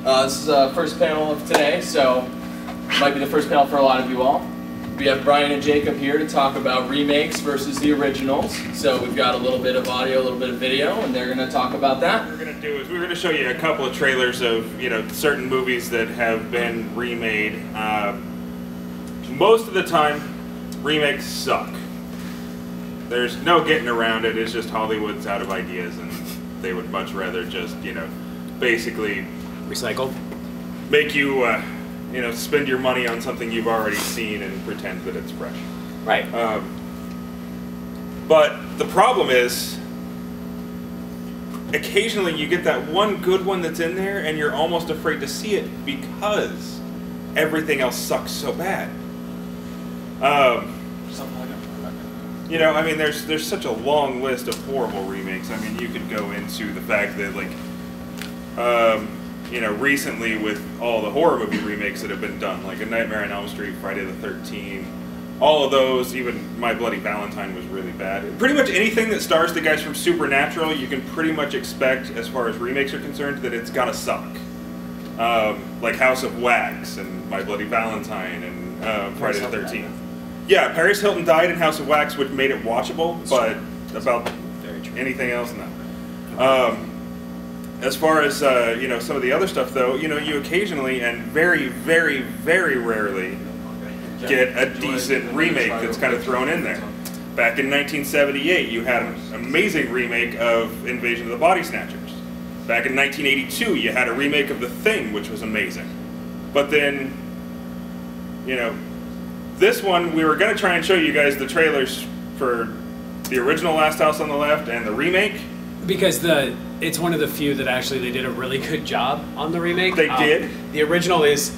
This is the first panel of today, so it might be the first panel for a lot of you all. We have Brian and Jacob here to talk about remakes versus the originals. So we've got a little bit of audio, a little bit of video, and they're going to talk about that. What we're going to do is we're going to show you a couple of trailers of certain movies that have been remade. Most of the time, remakes suck. There's no getting around it. It's just Hollywood's out of ideas, and they would much rather just basically recycle, make you spend your money on something you've already seen and pretend that it's fresh. Right. But the problem is, occasionally you get that one good one that's in there and you're almost afraid to see it because everything else sucks so bad. I mean, there's such a long list of horrible remakes. I mean, you could go into the fact that, recently with all the horror movie remakes that have been done, like A Nightmare on Elm Street, Friday the 13th, all of those, even My Bloody Valentine was really bad. Pretty much anything that stars the guys from Supernatural, you can pretty much expect, as far as remakes are concerned, that it's gotta suck. Like House of Wax and My Bloody Valentine and Friday the 13th. Yeah, Paris Hilton died in House of Wax, which made it watchable, but about anything else, no. As far as some of the other stuff, though, you occasionally and very, very, very rarely get a decent remake that's kind of thrown in there. Back in 1978, you had an amazing remake of Invasion of the Body Snatchers. Back in 1982, you had a remake of The Thing, which was amazing. But then, this one, we were going to try and show you guys the trailers for the original Last House on the Left and the remake. Because it's one of the few that actually they did a really good job on the remake. They did. The original is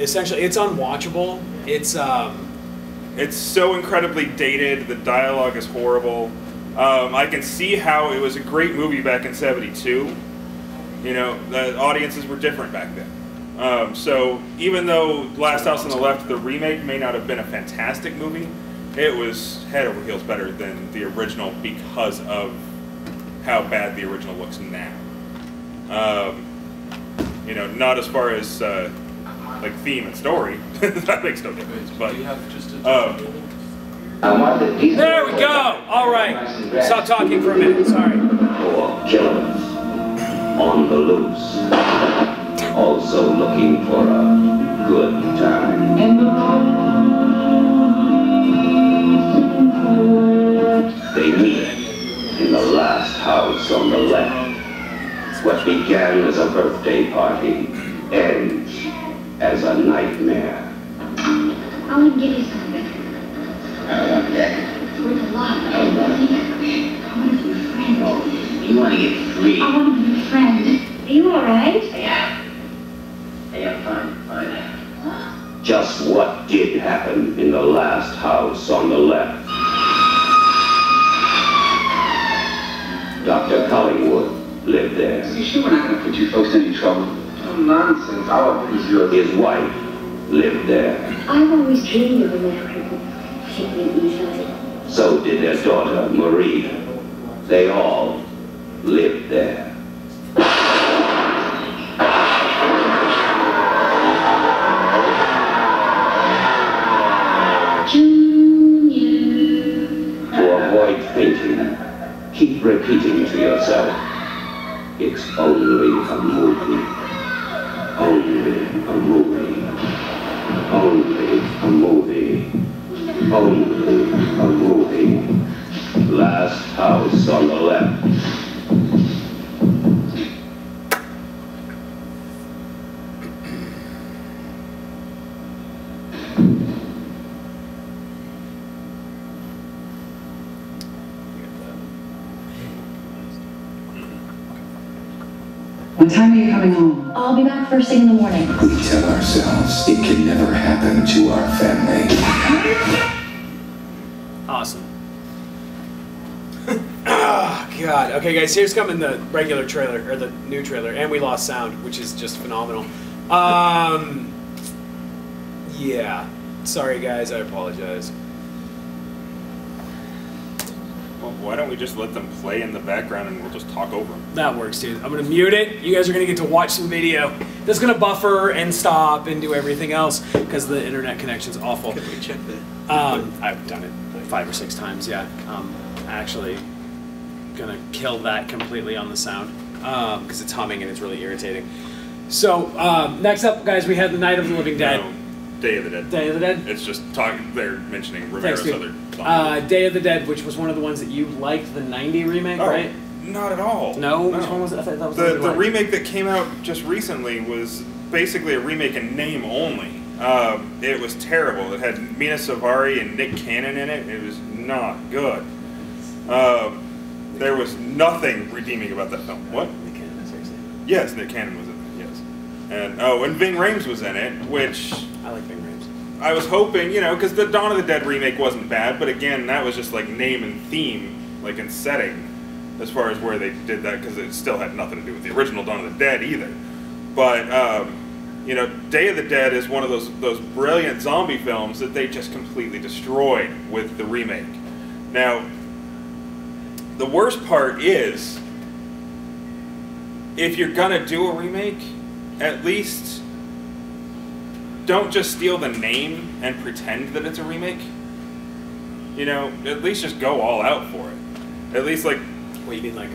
essentially, it's unwatchable. It's so incredibly dated. The dialogue is horrible. I can see how it was a great movie back in '72. The audiences were different back then. So even though Last House on the Left, the remake, may not have been a fantastic movie, it was head over heels better than the original because of how bad the original looks now. Not as far as theme and story. That makes no difference. But there we go. All right. Stop talking for a minute. Sorry. For killers on the loose, also looking for a good time. They meet in the last house on the left. What began as a birthday party ends as a nightmare. I want to give you something. I want that. It's worth a lot. I want it. I want to be a friend. Oh, you want to get free? I want to be a friend. Are you alright? Yeah. Fine. Just what did happen in the last house on the left? Dr. Collingwood lived there. You sure we're not going to put you folks in any trouble? No nonsense. Our office is yours. His wife lived there. I've always dreamed of a man who could take me easily. So did their daughter, Marie. They all lived there. To avoid fainting, keep repeating to yourself, it's only a movie. Only a movie. Only a movie. Only a movie. Last house on the left. What time are you coming home? I'll be back first thing in the morning. We tell ourselves it can never happen to our family. Awesome. Oh, God. Okay, guys, here's coming the regular trailer, or the new trailer, and we lost sound, which is just phenomenal. Yeah. Sorry, guys, I apologize. normal. Why don't we just let them play in the background and we'll just talk over them? That works, dude. I'm gonna mute it. You guys are gonna get to watch some video. That's gonna buffer and stop and do everything else because the internet connection's awful. Can we check that? I've done it 5 or 6 times, yeah. Actually gonna kill that completely on the sound because it's humming and it's really irritating. So next up, guys, we had the Night of the Living Dead. No, Day of the Dead. Day of the Dead? It's just talking. They're mentioning Romero's Thanks, other dude. song. Day of the Dead, which was one of the ones that you liked, the 90 remake, right? Not at all. No? Which one was it? I thought that was the remake that came out just recently was basically a remake in name only. It was terrible. It had Mina Savari and Nick Cannon in it. It was not good. There was nothing redeeming about that film. What? Nick Cannon, seriously. Yes, Nick Cannon was in it, yes. And and Ving Rhames was in it, which I like Ving Rhames. I was hoping, because the Dawn of the Dead remake wasn't bad, but again, that was just like name and theme, like in setting, as far as where they did that, because it still had nothing to do with the original Dawn of the Dead either. But, Day of the Dead is one of those brilliant zombie films that they just completely destroyed with the remake. Now, the worst part is, if you're gonna do a remake, at least don't just steal the name and pretend that it's a remake. At least just go all out for it. At least, like... What, you mean like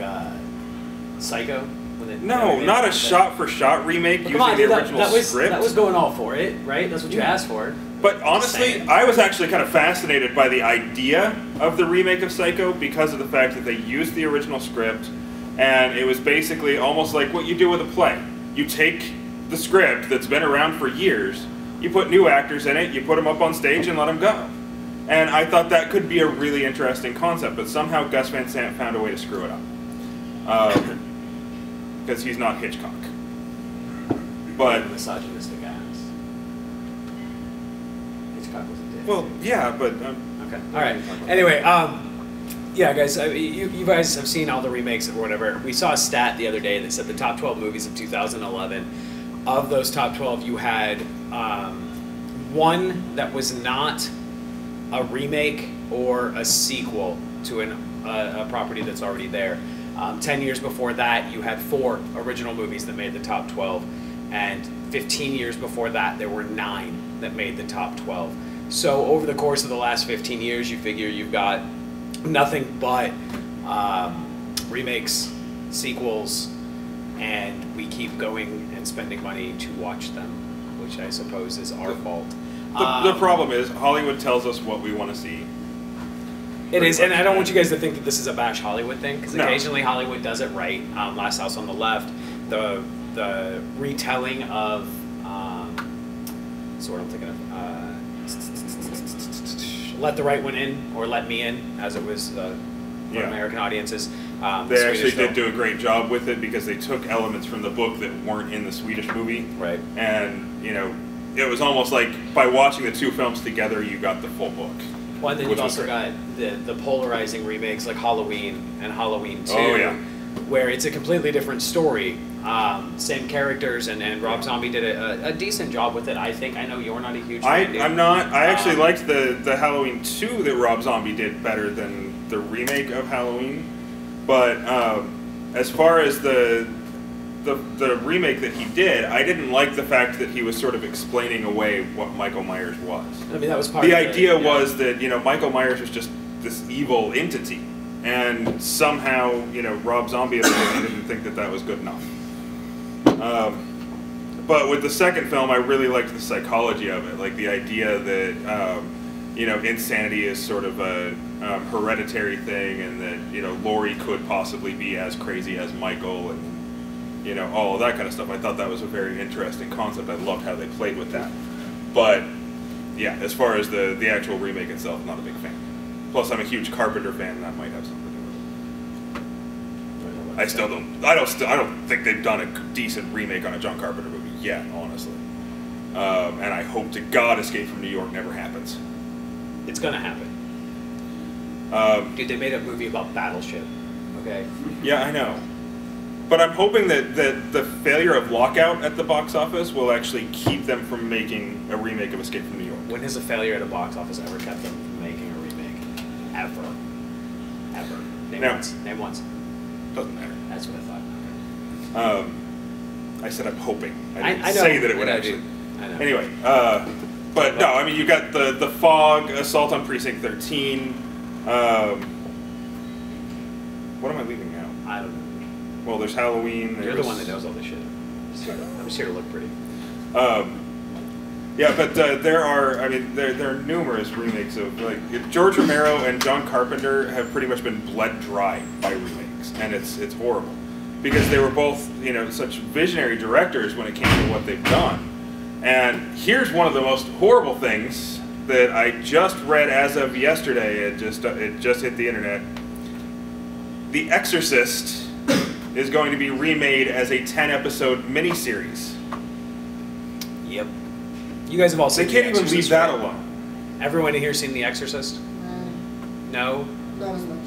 Psycho? No, not a shot-for-shot remake using the original script. That was going all for it, right? That's what you asked for. But honestly, I was actually kind of fascinated by the idea of the remake of Psycho because of the fact that they used the original script, and it was basically almost like what you do with a play. You take the script that's been around for years, you put new actors in it, you put them up on stage and let them go. And I thought that could be a really interesting concept, but somehow Gus Van Sant found a way to screw it up. Because he's not Hitchcock. But misogynistic ass. Hitchcock was a dick. Well, yeah, but okay. All right. Anyway, yeah, guys, you guys have seen all the remakes or whatever. We saw a stat the other day that said the top 12 movies of 2011. Of those top 12, you had one that was not a remake or a sequel to a property that's already there. 10 years before that, you had 4 original movies that made the top 12. And 15 years before that, there were 9 that made the top 12. So over the course of the last 15 years, you figure you've got nothing but remakes, sequels, and we keep going and spending money to watch them, which I suppose is our fault. The problem is, Hollywood tells us what we want to see. It is, and I don't want you guys to think that this is a bash Hollywood thing, because occasionally Hollywood does it right. Last House on the Left, the retelling of, so what I'm thinking of, Let the Right One In, or Let Me In, as it was for American audiences. They actually did do a great job with it because they took elements from the book that weren't in the Swedish movie. Right. And, it was almost like by watching the 2 films together, you got the full book. Well, and then you've also got the polarizing remakes like Halloween and Halloween 2, where it's a completely different story. Same characters, and Rob Zombie did a decent job with it, I think. I know you're not a huge fan. I'm not. I actually liked the Halloween 2 that Rob Zombie did better than the remake of Halloween. But as far as the remake that he did, I didn't like the fact that he was sort of explaining away what Michael Myers was. I mean, that was part the of idea was that, Michael Myers was just this evil entity. And somehow, Rob Zombie didn't think that was good enough. But with the second film, I really liked the psychology of it. Like the idea that, insanity is sort of a hereditary thing, and that, Laurie could possibly be as crazy as Michael, and, all of that kind of stuff. I thought that was a very interesting concept. I loved how they played with that. But, yeah, as far as the actual remake itself, not a big fan. Plus, I'm a huge Carpenter fan, and that might have something to do with it. I don't think they've done a decent remake on a John Carpenter movie yet, honestly. And I hope to God Escape from New York never happens. It's gonna happen. Dude, they made a movie about Battleship. Okay. Yeah, I know. But I'm hoping that the failure of Lockout at the box office will actually keep them from making a remake of Escape from New York. When has a failure at a box office ever kept them from making a remake? Ever. Now- once. Name once. Doesn't matter. That's what I thought. I said I'm hoping. I didn't I know. say that it would I know, actually. dude. I know. Anyway, but no, I mean you got the Fog, Assault on Precinct 13. What am I leaving out? I don't know. Well, there's Halloween. You're the one that knows all this shit. I'm just here to look pretty. Yeah, but there are. I mean, there are numerous remakes of like George Romero and John Carpenter have pretty much been bled dry by remakes, and it's horrible because they were both such visionary directors when it came to what they've done. And here's one of the most horrible things that I just read as of yesterday. It just hit the internet. The Exorcist is going to be remade as a 10-episode miniseries. Yep. You guys have all seen They can't The even Exorcist, leave that right? alone. Everyone in here seen The Exorcist? No? Not as much.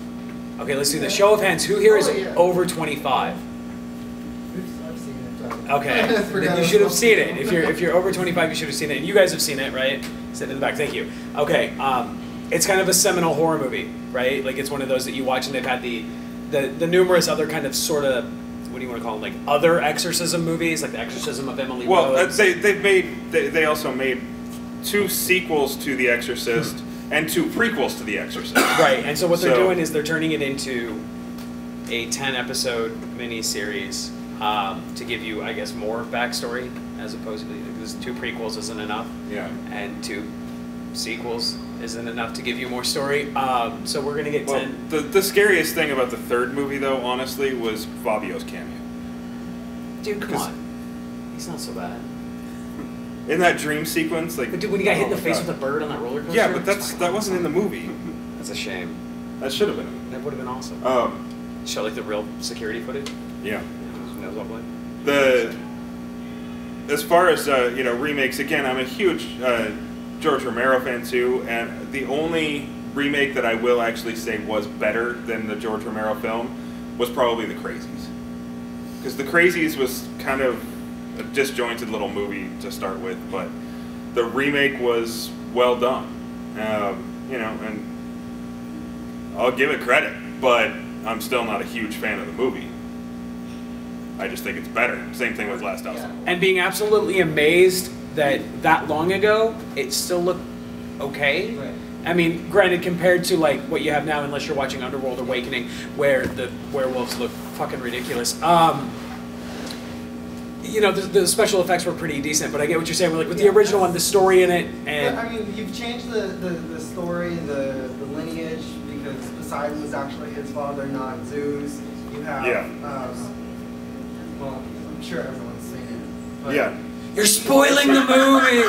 Okay, let's do the show of hands. Who here is Oh, yeah. over 25? I've seen it. Okay, I forgot then you should have about seen it. it. If you're over 25, you should have seen it. And you guys have seen it, right? Sitting in the back, thank you. Okay, it's kind of a seminal horror movie, right? Like it's one of those that you watch and they've had the numerous other kind of sort of, what do you want to call them, like other exorcism movies, like The Exorcism of Emily Rose. They also made 2 sequels to The Exorcist and 2 prequels to The Exorcist. Right, and so what they're doing is they're turning it into a 10-episode miniseries to give you, I guess, more backstory as opposed to, because 2 prequels isn't enough. Yeah. And 2 sequels isn't enough to give you more story. So we're gonna get 10. The scariest thing about the 3rd movie, though, honestly, was Fabio's cameo. Dude, come on. He's not so bad. In that dream sequence, like. But dude, when he got hit in the my face God. with a bird on that roller coaster. Yeah, but that wasn't in the movie. That's a shame. That should have been. That would have been awesome. Show like the real security footage. Yeah. Nose all blood. As far as remakes, again, I'm a huge George Romero fan too, and the only remake that I will actually say was better than the George Romero film was probably The Crazies, because The Crazies was kind of a disjointed little movie to start with, but the remake was well done, and I'll give it credit, but I'm still not a huge fan of the movie. I just think it's better. Same thing with Last House on the Left. And being absolutely amazed that long ago, it still looked okay. Right. I mean, granted, compared to like what you have now, unless you're watching Underworld Awakening, where the werewolves look fucking ridiculous. The special effects were pretty decent, but I get what you're saying. Like with the original one, the story in it, and But, I mean, you've changed the story, the lineage, because Poseidon was actually his father, not Zeus. You have, well, I'm sure everyone's seen it. But Yeah. you're spoiling the movie.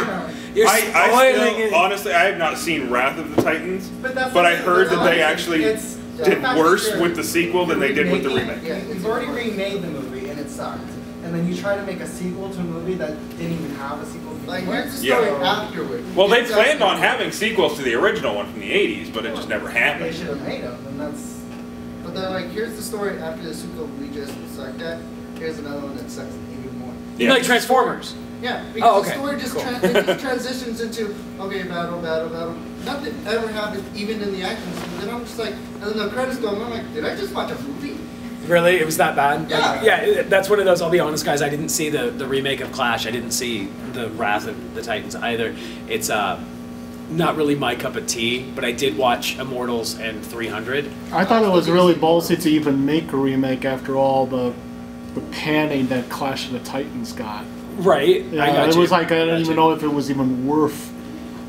You're spoiling it. Honestly, I have not seen Wrath of the Titans, But that's but I the- heard that they it's- actually it's- did fact worse is, with the sequel than they did with the remaking- remake. Yeah, you've already remade the movie and it sucked. And then you try to make a sequel to a movie that didn't even have a sequel. Like, before. here's the story Yeah. afterward. Well, they It's planned on actually- having sequels to the original one from the 80s, but it just never They happened. should have made them, and that's. But they're like, here's the story after the sequel we just sucked at. Here's another one that sucks even more. You like Transformers? Yeah, because Oh, okay. the story just, Cool. it just transitions into, okay, battle. Nothing ever happens, even in the action scenes. And I'm just like, and then the credits go, and I'm like, did I just watch a movie? Really? It was that bad? Yeah. Like, yeah, that's one of those, I'll be honest, guys, I didn't see the remake of Clash. I didn't see the Wrath of the Titans either. It's not really my cup of tea, but I did watch Immortals and 300. I thought it was really ballsy to even make a remake after all the panning that Clash of the Titans got. Right. Yeah, I got it you. was like I don't Got even you. know if it was even worth.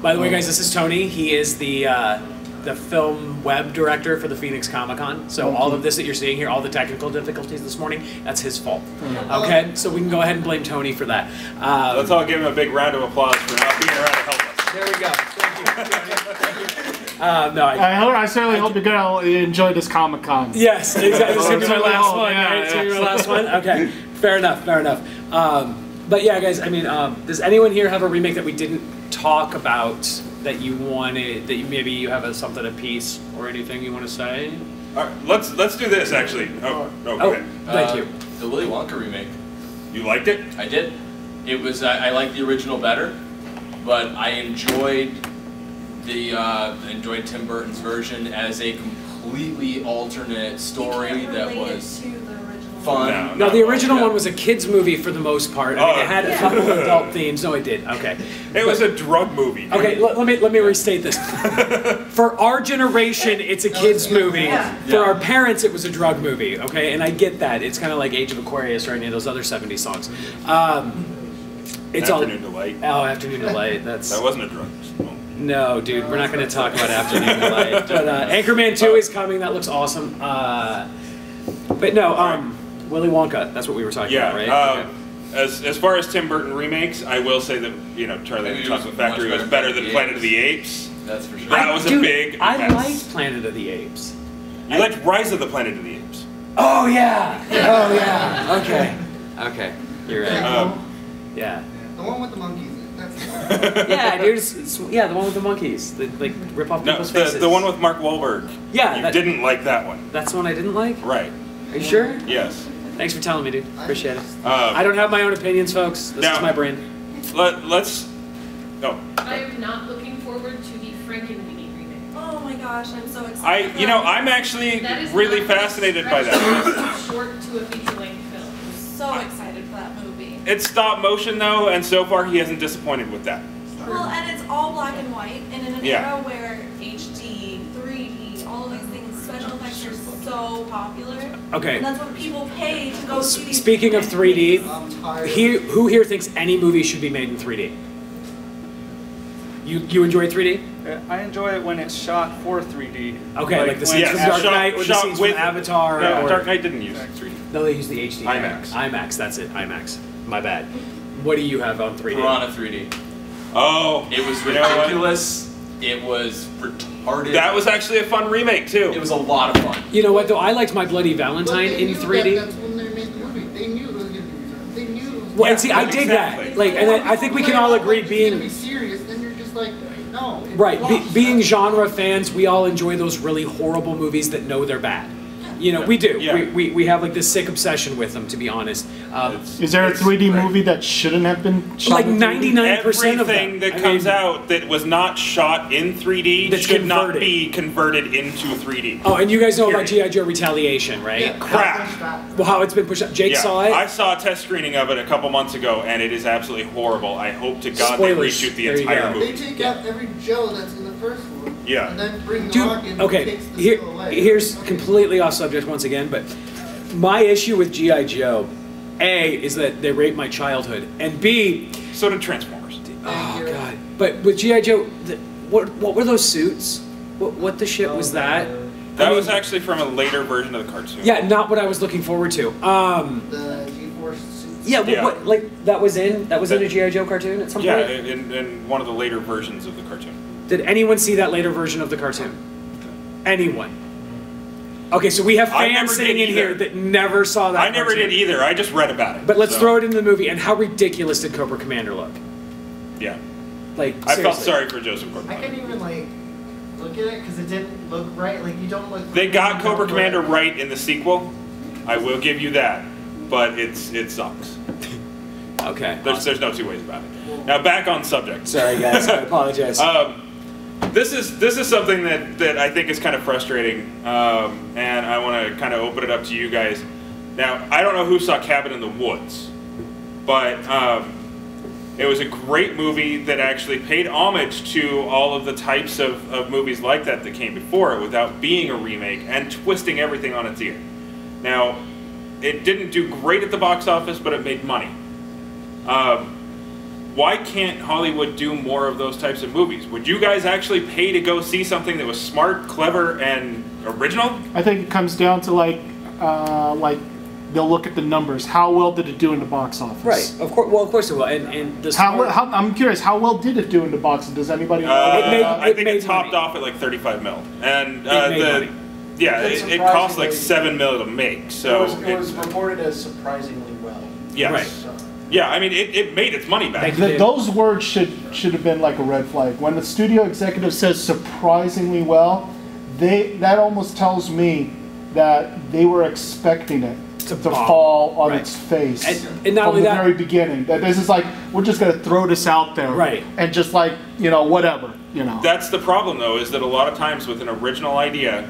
By the way, guys, this is Tony. He is the film web director for the Phoenix Comic-Con. So all of this that you're seeing here, all the technical difficulties this morning, that's his fault. Okay? So we can go ahead and blame Tony for that. Let's all give him a big round of applause for not being around to help us. There we go. Thank you. No, I certainly hope you're gonna enjoy this Comic-Con. Yes, exactly. This is going to be my last one, Yeah, right? It's going to be yeah. my last one? Okay. Fair enough, fair enough. But yeah, guys, I mean, does anyone here have a remake that we didn't talk about that you wanted, that maybe you have something, a piece or anything you want to say? All right, let's do this actually. Go ahead. Thank you. The Willy Wonka remake. You liked it? I did. It was I liked the original better, but I enjoyed enjoyed Tim Burton's version as a completely alternate story that was fun. No, the original one was a kids movie for the most part. I mean, it had a couple of adult themes. No, it did. Okay. It was a drug movie. Okay, let me restate this. For our generation, it's a kids movie. For our parents, it was a drug movie. Okay, and I get that. It's kind of like Age of Aquarius or any of those other '70s songs. It's Afternoon Delight. Oh, Afternoon Delight. That wasn't a drug. No, dude, we're not going to talk about Afternoon Delight. But Anchorman 2 is coming. That looks awesome. But no, Willy Wonka. That's what we were talking about, right? Okay. As far as Tim Burton remakes, I will say that Charlie and the Chocolate Factory was better than Planet of the Apes. That's for sure. That was a big. I liked Planet of the Apes. You liked Rise of the Planet of the Apes. Oh yeah. Oh yeah. Okay. Okay. You're right. Yeah. The one with the monkeys. Yeah, dude. The one with the monkeys. That like rip off people's faces. The one with Mark Wahlberg. Yeah. You didn't like that one. That's the one I didn't like? Right. Are you sure? Yes. Thanks for telling me, dude. Appreciate it. I don't have my own opinions, folks. This is my brand. Let's. Oh. I am not looking forward to the Frankenweenie remake. Oh my gosh, I'm so excited. I'm actually really fascinated by that. Short to a feature-length film. I'm so excited for that movie. It's stop motion though, and so far he hasn't disappointed with that. Well, and it's all black and white, and in an era where HD, 3D, all of these things, special effects are so popular. Okay. And that's what people pay to go see these. Speaking of 3D, who here thinks any movie should be made in 3D? You enjoy 3D? I enjoy it when it's shot for 3D. Okay, like the scenes from Dark Knight or the scenes from Avatar. No, Dark Knight didn't use 3D. No, they used the HD. IMAX. IMAX, that's it. IMAX. My bad. What do you have on 3D? Piranha 3D. Oh. It was ridiculous. It was retarded. That was actually a fun remake too. It was a lot of fun. You know what though? I liked My Bloody Valentine in 3D. That's when they made the movie. They knew it was going to be. They knew. It was Well, and see, I dig that. Like, and I think we can all agree being. It's going to be serious, then you're just like, no. Right, being genre fans, we all enjoy those really horrible movies that know they're bad. You know, we do. Yeah. We have like this sick obsession with them, to be honest. Is there a 3D movie that shouldn't have been shot like in 99% of them? Everything that comes out that was not shot in 3D should not be converted into 3D. Oh, and you guys know about G.I. Joe Retaliation, right? Yeah, crap. Well, how it's been pushed up. Jake saw it? I saw a test screening of it a couple months ago, and it is absolutely horrible. I hope to God they reshoot the entire movie. They take out every Joe that's in the first one. Yeah. And then bring the Dude, rock in okay, and takes the skill away. here's completely off subject once again, but my issue with G.I. Joe, A, is that they raped my childhood, and B... So did Transformers. Oh, God. But with G.I. Joe, what were those suits? What the shit was that? That was actually from a later version of the cartoon. Yeah, not what I was looking forward to. The G-Force suits. Yeah, what, like, that was in a G.I. Joe cartoon at some point? Yeah, in one of the later versions of the cartoon. Did anyone see that later version of the cartoon? Anyone? Okay, so we have fans sitting in here that never saw that. I never did either. I just read about it. But let's throw it into the movie. And how ridiculous did Cobra Commander look? Yeah. Like, I seriously. felt sorry for Joseph Gordon. I couldn't even like look at it because it didn't look right. Like you don't look. They got Cobra Commander right in the sequel. I will give you that, but it sucks. Okay. There's no two ways about it. Now back on subject. Sorry guys, I apologize. This is something that I think is kind of frustrating, and I want to kind of open it up to you guys. Now, I don't know who saw Cabin in the Woods, but it was a great movie that actually paid homage to all of the types of movies like that came before it without being a remake and twisting everything on its ear. Now, it didn't do great at the box office, but it made money. Why can't Hollywood do more of those types of movies? Would you guys actually pay to go see something that was smart, clever, and original? I think it comes down to like they'll look at the numbers. How well did it do in the box office? Right. Of course. Well, of course it will. And this. I'm curious. How well did it do in the box office? Does anybody know? I think it topped off at like 35 mil, and it cost like 7 mil to make. So it was reported as surprisingly well. Yeah. Right. So. Yeah, I mean, it made its money back. Those words should have been like a red flag. When the studio executive says surprisingly well, that almost tells me that they were expecting it to fall on its face and not from only the that, very beginning. That this is like, we're just going to throw this out there, right? And just like, you know, whatever, you know. That's the problem, though, is that a lot of times with an original idea,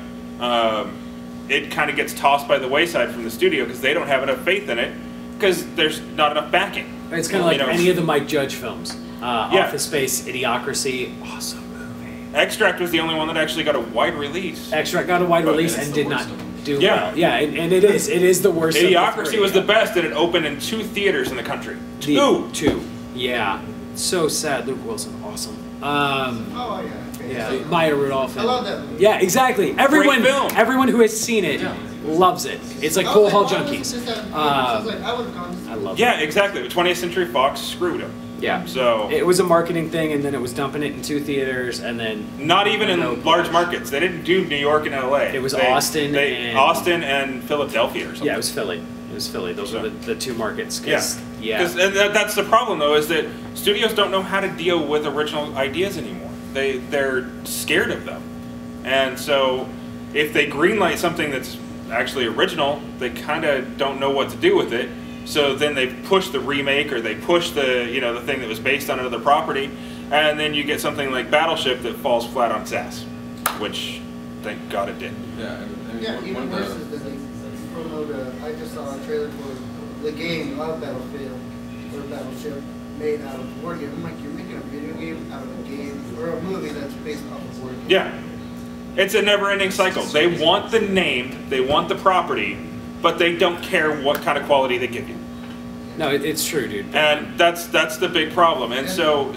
it kind of gets tossed by the wayside from the studio because they don't have enough faith in it because there's not enough backing. It's kind of like any of the Mike Judge films. Office Space, Idiocracy, awesome movie. Extract was the only one that actually got a wide release. Extract got a wide release and did not do well. Yeah, and it is the worst. Idiocracy was the best, and it opened in 2 theaters in the country. Two. Yeah. So sad. Luke Wilson, awesome. Oh yeah. Yeah, Maya Rudolph. I love that movie. Yeah, exactly. Everyone who has seen it loves it. It's like Cool Hall Junkies. I love it. Yeah, exactly. But 20th Century Fox screwed him. Yeah. So it was a marketing thing, and then it was dumping it in 2 theaters, and then not even in large markets. They didn't do New York and LA. It was Austin and Philadelphia or something. Yeah, it was Philly. Those were the 2 markets. Yeah. That's the problem, though, is that studios don't know how to deal with original ideas anymore. They're scared of them, and so if they greenlight something that's actually original, they kind of don't know what to do with it. So then they push the remake, or they push the the thing that was based on another property, and then you get something like Battleship that falls flat on its ass, which thank God it did. Yeah, even worse is that they promote. I just saw a trailer for the game of Battlefield or Battleship made out of board game. I'm like, you're making a video game out of a game or a movie that's based off of board game. Yeah, it's a never-ending cycle. They want the name, they want the property, but they don't care what kind of quality they give you. No, it's true, dude. And that's the big problem. And so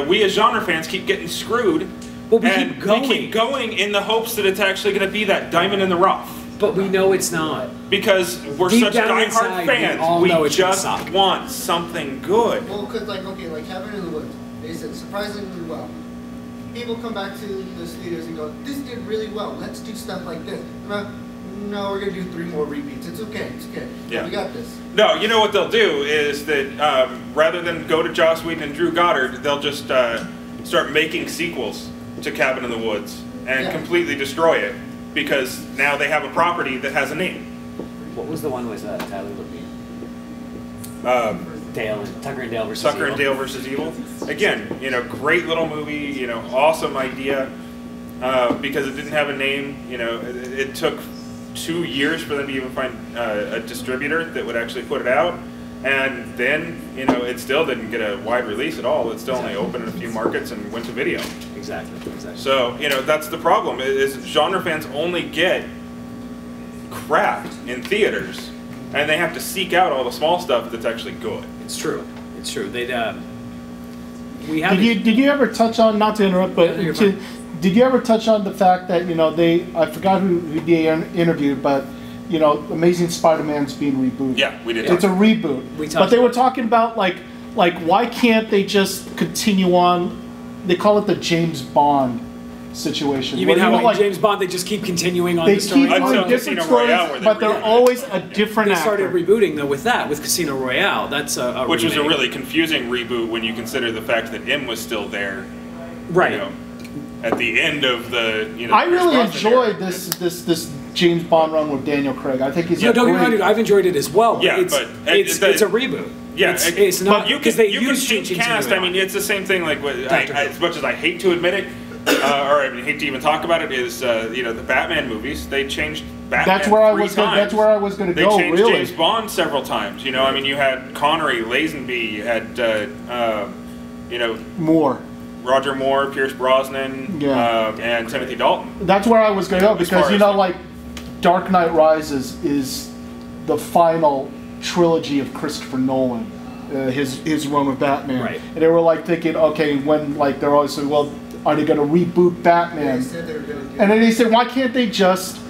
we as genre fans keep getting screwed. Well, we keep going in the hopes that it's actually going to be that diamond in the rough. But we know it's not. Because we're such diehard fans. We just want something good. Well, because like Cabin in the Woods, they said surprisingly well. People come back to the studios and go, this did really well. Let's do stuff like this. No, we're going to do 3 more repeats. It's okay. Yeah. We got this. No, you know what they'll do is that rather than go to Joss Whedon and Drew Goddard, they'll just start making sequels to Cabin in the Woods and completely destroy it because now they have a property that has a name. What was the one with Tyler Levine? Tucker and Dale versus Evil. Tucker and Dale versus Evil. Again, great little movie, awesome idea because it didn't have a name. It took 2 years for them to even find a distributor that would actually put it out, and then it still didn't get a wide release at all. It still only opened in a few markets and went to video. Exactly. So that's the problem. Is genre fans only get crap in theaters, and they have to seek out all the small stuff that's actually good. It's true. They'd Did you ever touch on, not to interrupt, but did you ever touch on the fact that I forgot who they interviewed, but Amazing Spider-Man's being rebooted. Yeah, we did. It's a reboot. But they were talking about like why can't they just continue on? They call it the James Bond situation. You mean how James Bond, they just keep continuing on the story? They keep on different stories, but they're always a different actor. They started rebooting, though, with Casino Royale. That's a Which remake. was a really confusing reboot when you consider the fact that M was still there. Right. At the end of the, I really enjoyed this James Bond run with Daniel Craig. I think he's don't get me wrong, dude. I've enjoyed it as well. Yeah, it's a reboot. Yeah, it's not because you can change cast. I mean, it's the same thing. Like, as much as I hate to admit it, or I hate to even talk about it, is the Batman movies. They changed Batman. That's where I was going to go. They changed James Bond several times. I mean, you had Connery, Lazenby, you had Moore. Roger Moore, Pierce Brosnan, and Timothy Dalton. That's where I was going to go because like Dark Knight Rises is the final trilogy of Christopher Nolan, his run with Batman. Right. And they were like thinking, okay, when they're always saying, well, are they going to reboot Batman? And then they said, why can't they just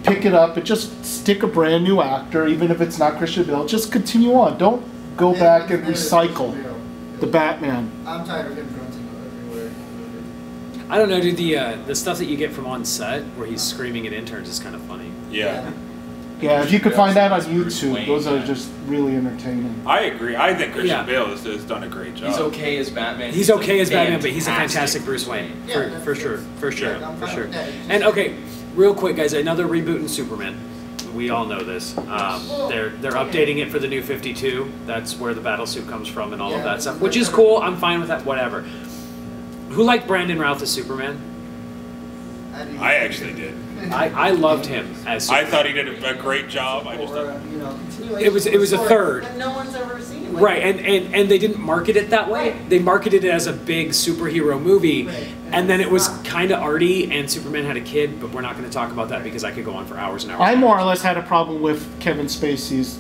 pick it up and just stick a brand new actor, even if it's not Christian Bale? Just continue on. Don't go back and recycle the Batman. I'm tired of him grunting everywhere. I don't know, dude. The stuff that you get from on set where he's screaming at interns is kind of funny. Yeah. Yeah, if you could find that on YouTube, those are just really entertaining. I agree. I think Christian Bale has done a great job. He's okay as Batman. He's okay as Batman, but he's a fantastic Bruce Wayne. For sure. And okay, real quick, guys, another reboot in Superman. We all know this. They're updating it for the new 52. That's where the battle suit comes from and all of that stuff, which is cool. I'm fine with that. Whatever. Who liked Brandon Routh as Superman? I actually did. I loved him as Superman. I thought he did a great job. I just it was a third. That no one's ever seen. Like, Right, and they didn't market it that way. They marketed it as a big superhero movie, and then it was kind of arty, and Superman had a kid, but we're not going to talk about that because I could go on for hours and hours. I more or less had a problem with Kevin Spacey's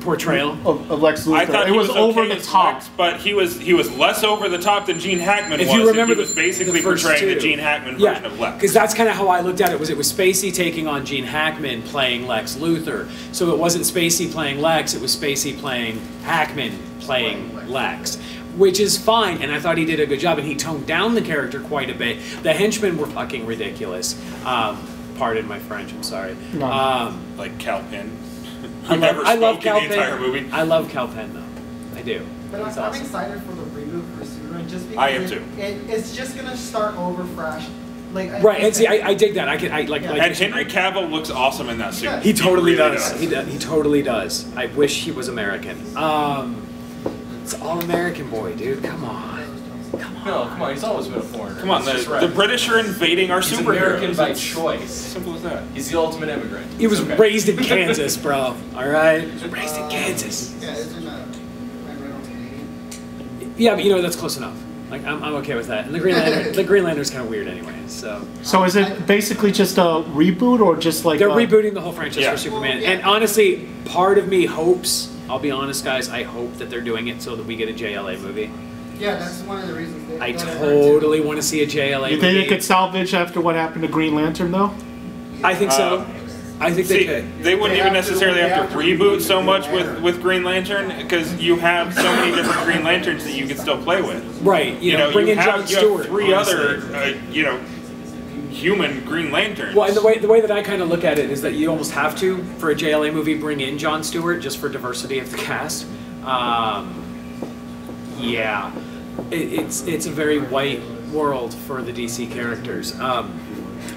portrayal of Lex Luthor. I thought it was okay over the as top, Lex, but he was less over the top than Gene Hackman If was. you remember he was basically the first portraying two. the Gene Hackman version of Lex. Because that's kind of how I looked at it. It was Spacey taking on Gene Hackman playing Lex Luthor. So it wasn't Spacey playing Lex. It was Spacey playing Hackman playing Lex, which is fine. And I thought he did a good job. And he toned down the character quite a bit. The henchmen were fucking ridiculous. Pardon my French. I'm sorry. Like Cal Penn. I love Cal in the entire movie. I love Cal Penn though. I do. But He's I'm awesome. excited for the reboot for Superman just because I am too. It's just gonna start over fresh. Like Right, and see, I dig that. And Henry Cavill looks awesome in that suit. He totally really does. He totally does. I wish he was American. It's all American boy, dude. Come on. No, come on. He's always been a foreigner. Come on, the British are invading our He's superheroes. American by It's choice. Simple as that. He's the ultimate immigrant. He was Okay. raised in Kansas, bro. All right, he was raised in Kansas. Yeah, isn't Ryan Reynolds Canadian? Yeah, but you know that's close enough. Like I'm okay with that. And the Green Lantern's kind of weird anyway. So is it basically just a reboot or just like they're rebooting the whole franchise Yeah. for Superman? Well, yeah. And honestly, part of me hopes. I'll be honest, guys. I hope that they're doing it so that we get a JLA movie. Yeah, that's one of the reasons. I totally want to see a JLA You movie. think they could salvage after what happened to Green Lantern though? I think so. I think they See, could. they wouldn't They even have to- necessarily they have have to to reboot reboot so Green much Lantern. with Green Lantern because you have so many different Green Lanterns that you can still play with. Right. You know, bring you in have, Jon you Stewart. have three honestly. other, human Green Lanterns. Well, and the way that I kind of look at it is that you almost have to, for a JLA movie, bring in Jon Stewart just for diversity of the cast. Yeah, it's a very white world for the DC characters.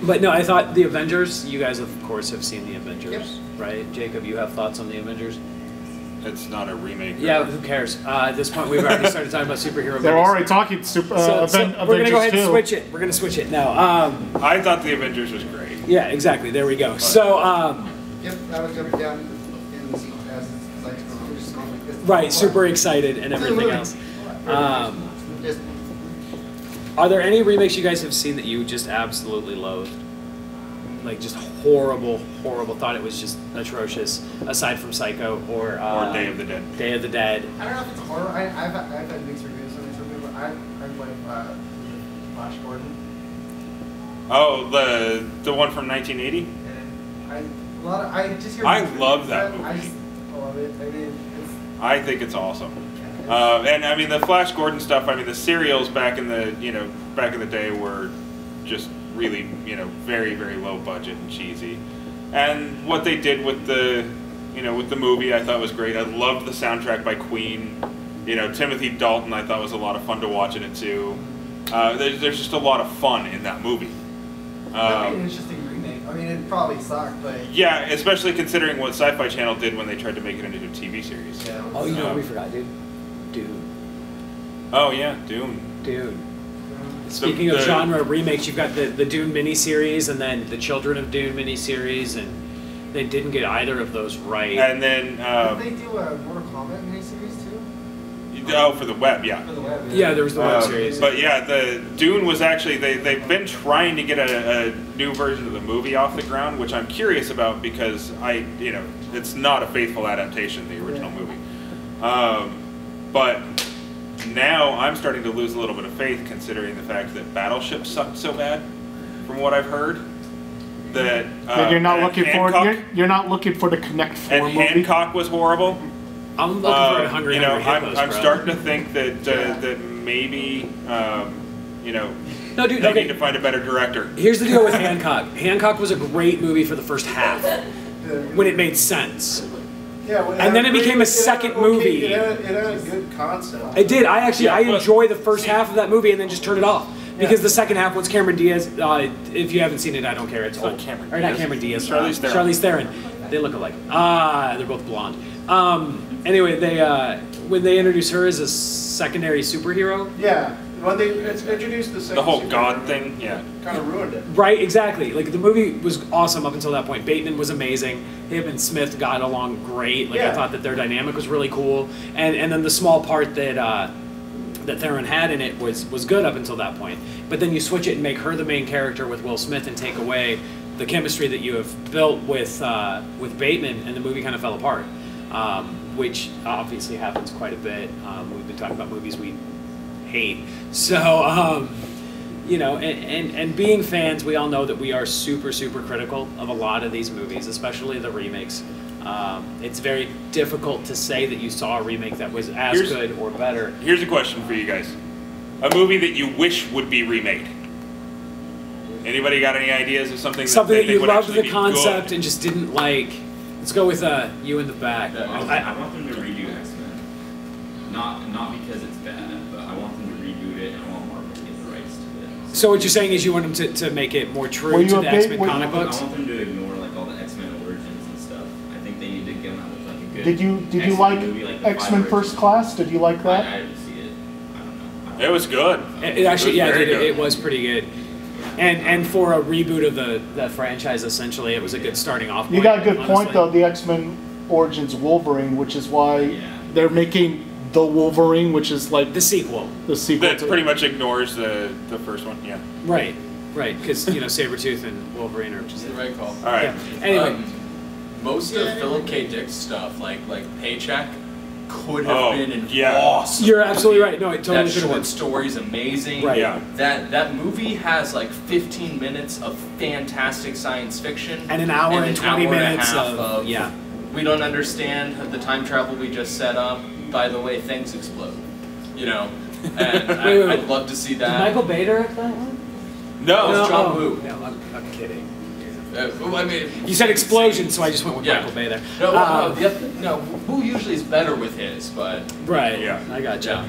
But no, I thought the Avengers. You guys, of course, have seen the Avengers, right? Jacob, you have thoughts on the Avengers? It's not a remake. Yeah, who cares? At this point, we've already started talking about superhero movies. They're already talking So we're going to go ahead and switch it. We're going to switch it now. I thought the Avengers was great. Yeah, exactly. There we go. So, Yep, I was jumping down in the seat as it's like just going like this. right, super excited and everything else. Are there any remakes you guys have seen that you just absolutely loathed? Like just horrible, thought it was just atrocious, aside from Psycho or Day of the Dead. Day of the Dead. I don't know if it's horror. I've had mixed reviews on this movie, but I like Flash Gordon. Oh, the one from 1980? I just hear. I love that I movie. just love it. I mean, I think it's awesome. And I mean the Flash Gordon stuff. I mean the serials back in the day were just really very low budget and cheesy. And what they did with the movie I thought was great. I loved the soundtrack by Queen. Timothy Dalton I thought was a lot of fun to watch in it too. There's just a lot of fun in that movie. that'd be an interesting remake. I mean, it probably sucked, but Yeah, especially considering what Sci-Fi Channel did when they tried to make it into a TV series. yeah. Oh, you know what we forgot, dude? Dune. Oh yeah, Dune. Speaking of genre remakes, you've got the Dune miniseries and then the Children of Dune miniseries, and they didn't get either of those right. And then Did they do a Mortal Kombat miniseries too? for the web, yeah. For the web. Yeah, there was the web series. But yeah, the Dune was actually they've been trying to get a new version of the movie off the ground, which I'm curious about because it's not a faithful adaptation of the original movie. But now I'm starting to lose a little bit of faith considering the fact that Battleship sucked so bad, from what I've heard. That you're not looking Hancock, for you're not looking for the Connect 4 and movie. Hancock was horrible. I'm looking for Hungry Hungry Hippos, I'm bro. starting to think that maybe No, dude, they okay. need to find a better director. Here's the deal with Hancock. Hancock was a great movie for the first half, when it made sense. Yeah, And then it became a second movie. It had a good concept. It did. I enjoy the first half of that movie and then just turn it off. Because the second half, once Cameron Diaz, if you haven't seen it, I don't care. It's not old. Cameron Or not Diaz. Cameron Diaz. Charlize Theron. Charlize Theron. they look alike. They're both blonde. Anyway, they when they introduce her as a secondary superhero. Yeah. When they introduced the whole God thing, yeah, kind of ruined it. Right, exactly. Like the movie was awesome up until that point. Bateman was amazing. Him and Smith got along great. Like I thought that their dynamic was really cool. And then the small part that that Theron had in it was good up until that point. But then you switch it and make her the main character with Will Smith and take away the chemistry that you have built with Bateman, and the movie kind of fell apart. Which obviously happens quite a bit. We've been talking about movies we hate. So, you know, and being fans, we all know that we are super, super critical of a lot of these movies, especially the remakes. It's very difficult to say that you saw a remake that was as good or better. Here's a question for you guys. A movie that you wish would be remade. Anybody got any ideas of something Something that you would loved the be concept good? and just didn't like? Let's go with you in the back. I want them to redo X-Men. Not because it's bad, but I want them to reboot it, and I want Marvel to get the rights to it. So what you're saying is you want them to make it more true to the X-Men comic books? I want them to ignore like all the X-Men origins and stuff. I think they need to come out with like a good. Did you like X-Men First Class? Did you like that? I didn't see it. I don't know. It was good. It actually, it was very good. It was pretty good. And for a reboot of the franchise, essentially, it was a good starting off point. You got a good honestly. point, though. The X-Men Origins Wolverine, which is why they're making the Wolverine, which is like the sequel. The sequel that pretty much ignores the first one. Yeah. Right. Because you know Sabretooth and Wolverine are just the right call. All right. Yeah. Anyway, most of Philip K. Dick's stuff, like Paycheck, could have been an awesome. You're absolutely right. No, it totally that could have short been. story's amazing. Right. Yeah. That movie has like 15 minutes of fantastic science fiction And an hour and 20 minutes of yeah. We don't understand the time travel we just set up. By the way, things explode. You know, and I'd love to see that. Did Michael Bay direct that one? No, it's John Woo. No, I'm kidding. I mean, You said explosion, so I just went with Michael Bay there. No, Woo usually is better with his, but right. Yeah. I gotcha.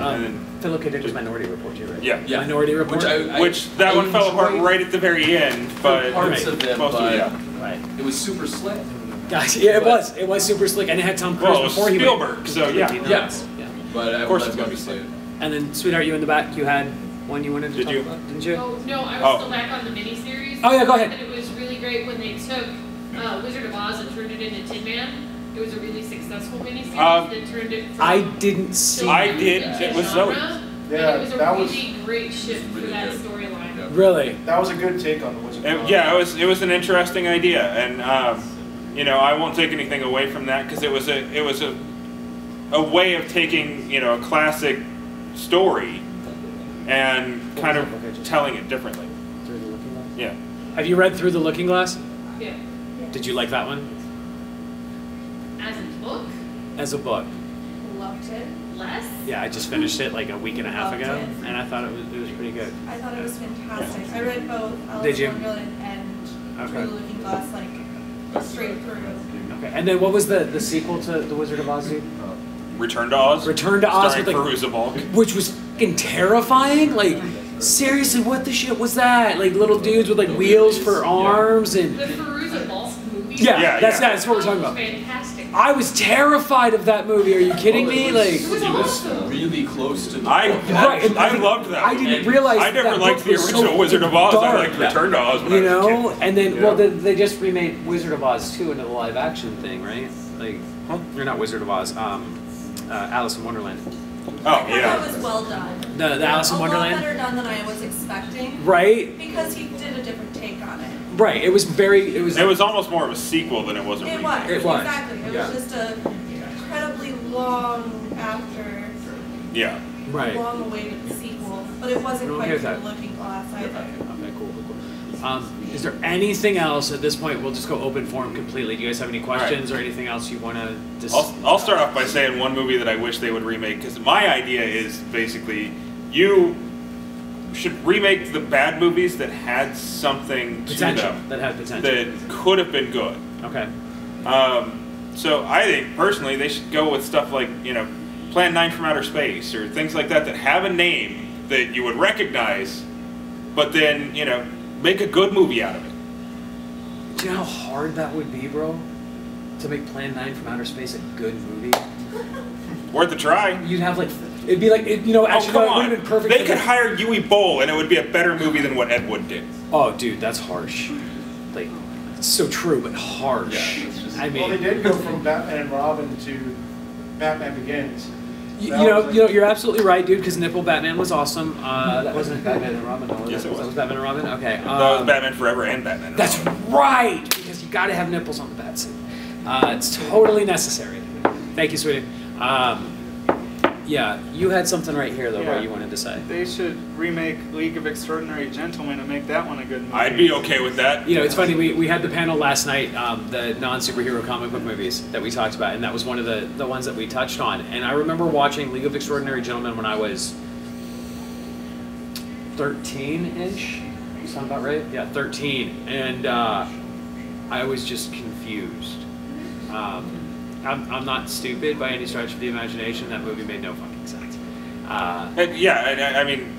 Philip K. Dick was Minority Report too, right? Yeah. Minority Report. Which that one fell apart right at the very end, but parts of it, most but of it, right. It was super slick. Gosh, yeah, it was. It was super slick, and it had Tom Cruise Well, it was before Spielberg, so yeah. Yes. Yeah. But Of course it's gonna be slick. And then, sweetheart, you in the back, you had one you wanted to talk about, didn't you? Oh, no, I was still back on the miniseries. Oh, yeah, go ahead. And it was really great when they took Wizard of Oz and turned it into Tin Man. It was a really successful miniseries that turned it from I didn't see I did. It was Zoe. Yeah, it was a really great shift for that storyline. Really? That was a good take on the Wizard of Oz. Yeah, it was an interesting idea, and you know, I won't take anything away from that because it was a way of taking, you know, a classic story and kind of telling it differently. Through the Looking Glass? Yeah. Have you read Through the Looking Glass? Yeah. Did you like that one? As a book, As a book? Loved it. less. Yeah, I just finished it like a week and a half Loved ago, it. and I thought it was pretty good. I thought it was fantastic. I read both Alice Did you? in Wonderland and Through the Looking Glass like straight through. Okay, and then what was the sequel to The Wizard of Oz? Return to Oz. Return to Oz starring with, like, Veruza Balk. which was fucking terrifying. Like, seriously, what the shit was that? Like little dudes with like wheels for arms and. The Veruza Balk movie. Yeah, that's what we're talking about. Fantastic. I was terrified of that movie. Are you kidding me? Like, it was really close to the I loved that. I didn't realize I never that liked book the was original so Wizard of Oz. I dark. liked Return to Oz when You I was a know, kid. and then Yeah. well, they just remade Wizard of Oz 2 into the live action thing, right? Like, you're not Wizard of Oz. Alice in Wonderland. Oh I thought yeah. that was well done. The Alice in Wonderland. A lot better done than I was expecting. Right. Because he did a different take on it. Right. It was very. It was. It was almost more of a sequel than it was a It remake. was. It was. Exactly. It was just a incredibly long after. Yeah. Right. Long awaited sequel, but it wasn't Okay quite with the that. Looking Glass either. Okay. Cool. Is there anything else at this point? We'll just go open forum completely. Do you guys have any questions or anything else you want to discuss? I'll start off by saying one movie that I wish they would remake, because my idea is basically you should remake the bad movies that had something Potential. to them That had potential. that could have been good. Okay. So I think personally they should go with stuff like, you know, Plan 9 from Outer Space or things like that have a name that you would recognize, but then, you know, make a good movie out of it. Do you know how hard that would be, bro? to make Plan 9 from Outer Space a good movie. Worth a try. You'd have like, it'd be like, you know, actually, come no, it would on. have been perfect. They could hire Yui Bowl, and it would be a better movie than what Ed Wood did. Oh, dude, that's harsh. Like, it's so true, but harsh. Yeah, I mean, well, they did go from Batman and Robin to Batman Begins. You know, you're absolutely right, dude. Because Nipple Batman was awesome. That wasn't Batman and Robin. No, Yes, it was. That was Batman and Robin. Okay. That was Batman Forever and Batman and That's Robin. right. Because you got to have nipples on the bat suit. It's totally necessary. Thank you, sweetie. Yeah, you had something right here though, Yeah. what you wanted to say. They should remake League of Extraordinary Gentlemen and make that one a good movie. I'd be okay with that. You know, it's funny, we had the panel last night, the non-superhero comic book movies that we talked about, and that was one of the ones that we touched on. And I remember watching League of Extraordinary Gentlemen when I was 13-ish. Sound about right? Yeah, 13. And I was just confused. I'm not stupid by any stretch of the imagination. That movie made no fucking sense. I mean,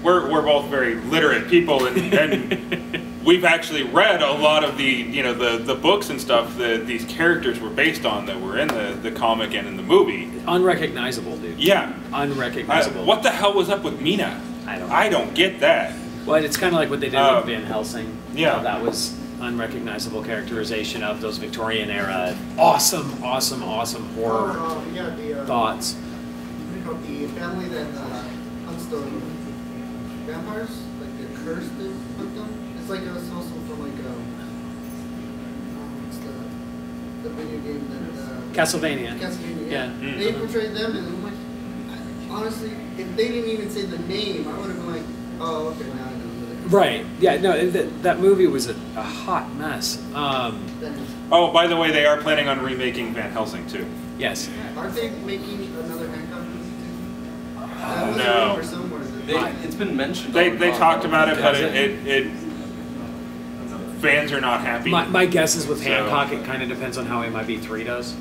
we're both very literate people, and we've actually read a lot of the books and stuff that these characters were based on that were in the comic and in the movie. Unrecognizable, dude. Yeah. Unrecognizable. What the hell was up with Mina? I don't get that. Well, it's kind of like what they did with Van Helsing. Yeah. That was unrecognizable characterization of those Victorian era awesome horror thoughts. The family that hunts the vampires, like the curse that put them. It's like it's also from like what's the video game that Castlevania. Castlevania. Yeah. Mm-hmm. They portrayed them, and I'm like, honestly, if they didn't even say the name, I would have been like, oh, okay, now I know. Right. Yeah. No. That movie was a hot mess. Oh, by the way, they are planning on remaking Van Helsing too. Yes. Aren't they making another Hancock movie too? No. It's been mentioned. They talked about it, but it fans are not happy. My guess is with Hancock, it kind of depends on how MIB3 does.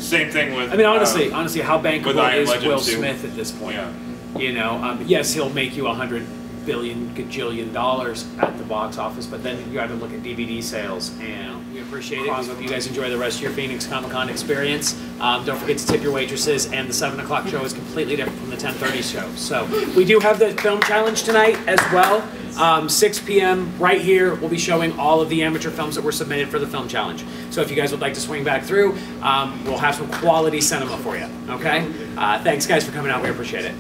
Same thing with. I mean, honestly, how bankable is Legend Will 2. Smith at this point? Yeah. You know, yes, he'll make you $100 billion gajillion at the box office, but then you got to look at DVD sales, and we appreciate it. We hope you guys enjoy the rest of your Phoenix Comic-Con experience. Don't forget to tip your waitresses, and the 7 o'clock show is completely different from the 10:30 show. So we do have the film challenge tonight as well. 6 p.m. right here, we'll be showing all of the amateur films that were submitted for the film challenge. So if you guys would like to swing back through, we'll have some quality cinema for you, okay? Thanks guys for coming out, we appreciate it.